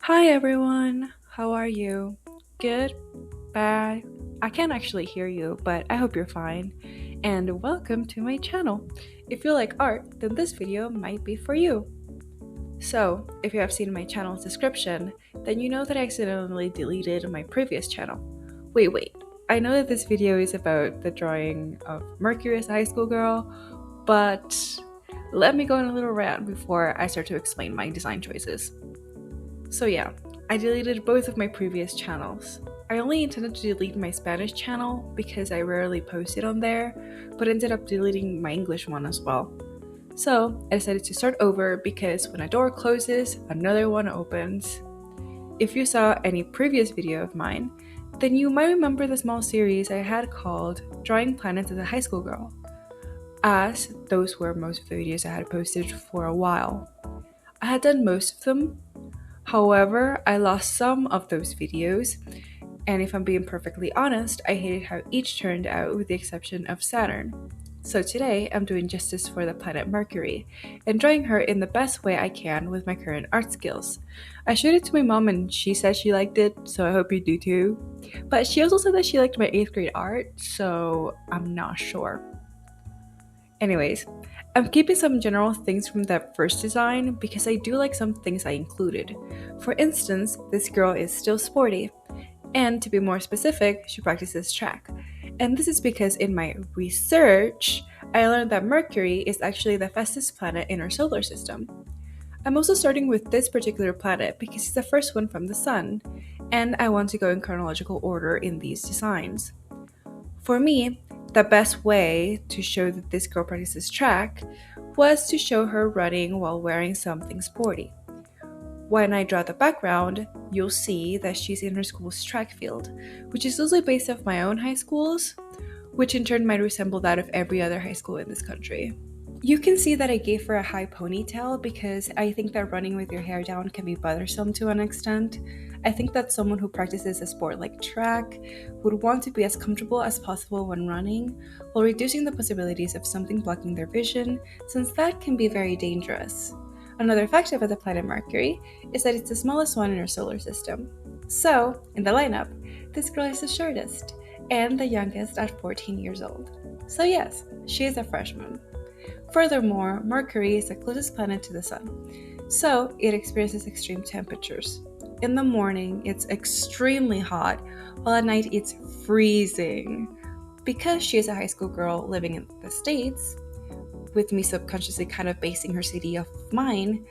Hi everyone, how are you? Good? Bad? I can't actually hear you, but I hope you're fine. And welcome to my channel. If you like art, then this video might be for you. So, if you have seen my channel's description, then you know that I accidentally deleted my previous channel. Wait, I know that this video is about the drawing of Mercury as a high school girl, but let me go on a little rant before I start to explain my design choices. So yeah, I deleted both of my previous channels. I only intended to delete my Spanish channel because I rarely posted on there, but ended up deleting my English one as well. So I decided to start over because when a door closes, another one opens. If you saw any previous video of mine, then you might remember the small series I had called Drawing Planets as a High School Girl, as those were most of the videos I had posted for a while. I had done most of them. However, I lost some of those videos, and if I'm being perfectly honest, I hated how each turned out with the exception of Saturn. So today, I'm doing justice for the planet Mercury, and drawing her in the best way I can with my current art skills. I showed it to my mom and she said she liked it, so I hope you do too. But she also said that she liked my 8th grade art, so I'm not sure. Anyways, I'm keeping some general things from that first design because I do like some things I included. For instance, this girl is still sporty, and to be more specific, she practices track. And this is because in my research, I learned that Mercury is actually the fastest planet in our solar system. I'm also starting with this particular planet because it's the first one from the Sun, and I want to go in chronological order in these designs. For me, the best way to show that this girl practices track was to show her running while wearing something sporty. When I draw the background, you'll see that she's in her school's track field, which is loosely based off my own high schools, which in turn might resemble that of every other high school in this country. You can see that I gave her a high ponytail because I think that running with your hair down can be bothersome to an extent. I think that someone who practices a sport like track would want to be as comfortable as possible when running, while reducing the possibilities of something blocking their vision, since that can be very dangerous. Another fact about the planet Mercury is that it's the smallest one in our solar system. So, in the lineup, this girl is the shortest, and the youngest at 14 years old. So yes, she is a freshman. Furthermore, Mercury is the closest planet to the Sun, so it experiences extreme temperatures. In the morning, it's extremely hot, while at night it's freezing. Because she is a high school girl living in the States, with me subconsciously kind of basing her city off of mine,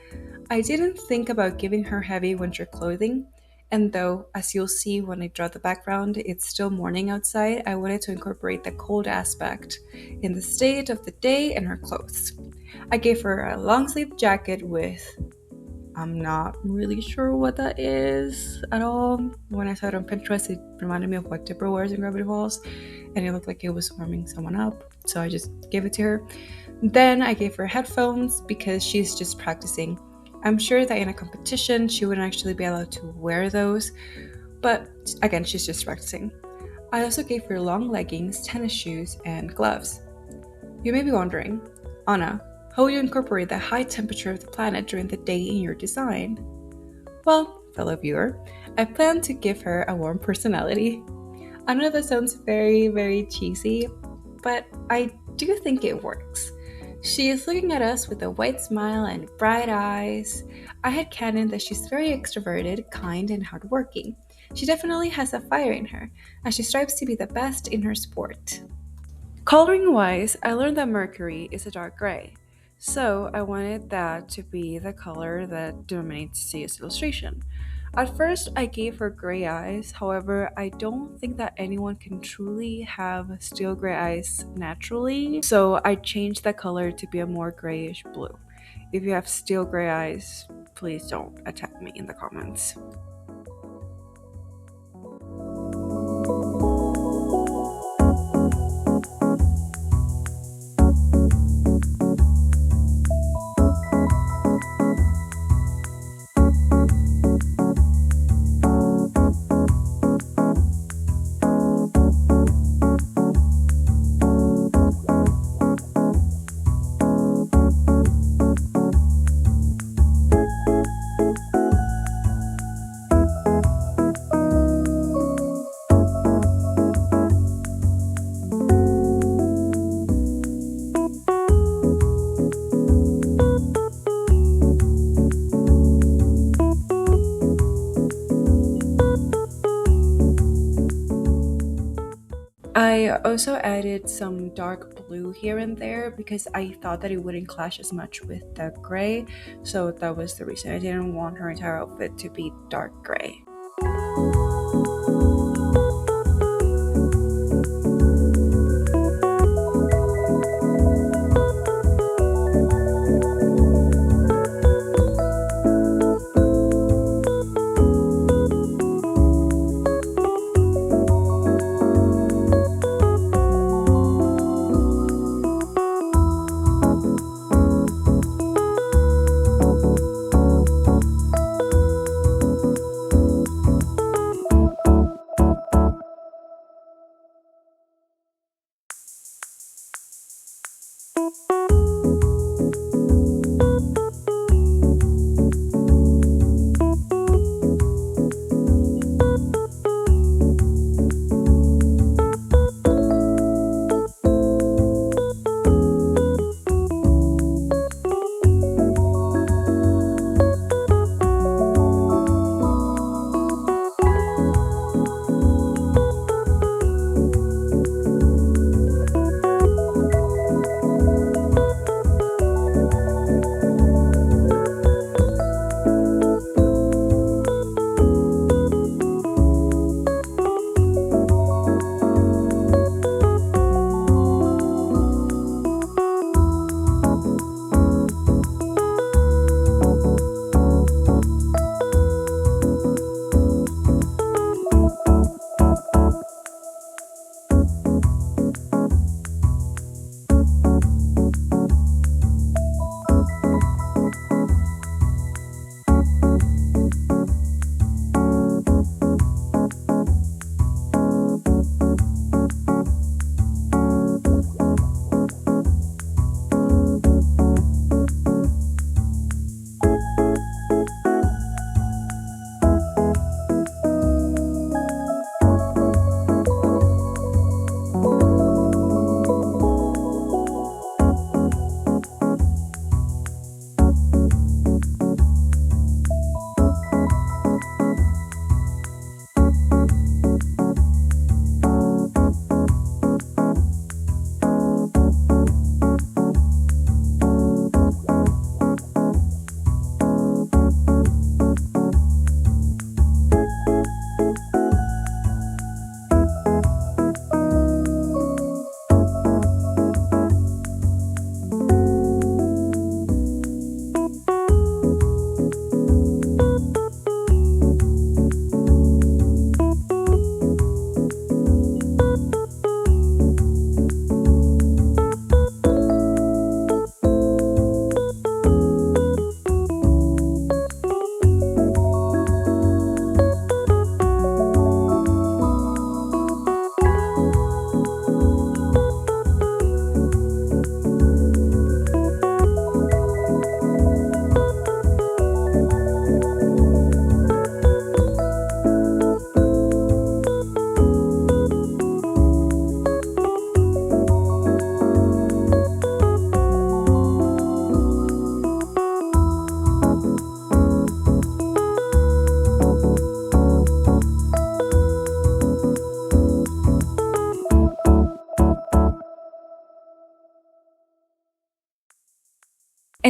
I didn't think about giving her heavy winter clothing, and though, as you'll see when I draw the background, it's still morning outside, I wanted to incorporate the cold aspect in the state of the day and her clothes. I gave her a long sleeve jacket with, I'm not really sure what that is at all. When I saw it on Pinterest, it reminded me of what Dipper wears in Gravity Falls, and it looked like it was warming someone up, so I just gave it to her. Then I gave her headphones because she's just practicing. I'm sure that in a competition she wouldn't actually be allowed to wear those, but again, she's just practicing. I also gave her long leggings, tennis shoes, and gloves. You may be wondering, Anna, how will you incorporate the high temperature of the planet during the day in your design? Well, fellow viewer, I plan to give her a warm personality. I know that sounds very cheesy, but I do think it works. She is looking at us with a white smile and bright eyes. I had canon that she's very extroverted, kind, and hardworking. She definitely has a fire in her, and she strives to be the best in her sport. Coloring-wise, I learned that Mercury is a dark gray, so I wanted that to be the color that dominates this illustration. At first, I gave her gray eyes, however, I don't think that anyone can truly have steel gray eyes naturally, so I changed the color to be a more grayish blue. If you have steel gray eyes, please don't attack me in the comments. I also added some dark blue here and there because I thought that it wouldn't clash as much with the gray, so that was the reason. I didn't want her entire outfit to be dark gray.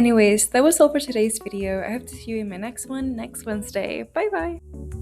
Anyways, that was all for today's video. I hope to see you in my next one next Wednesday. Bye bye!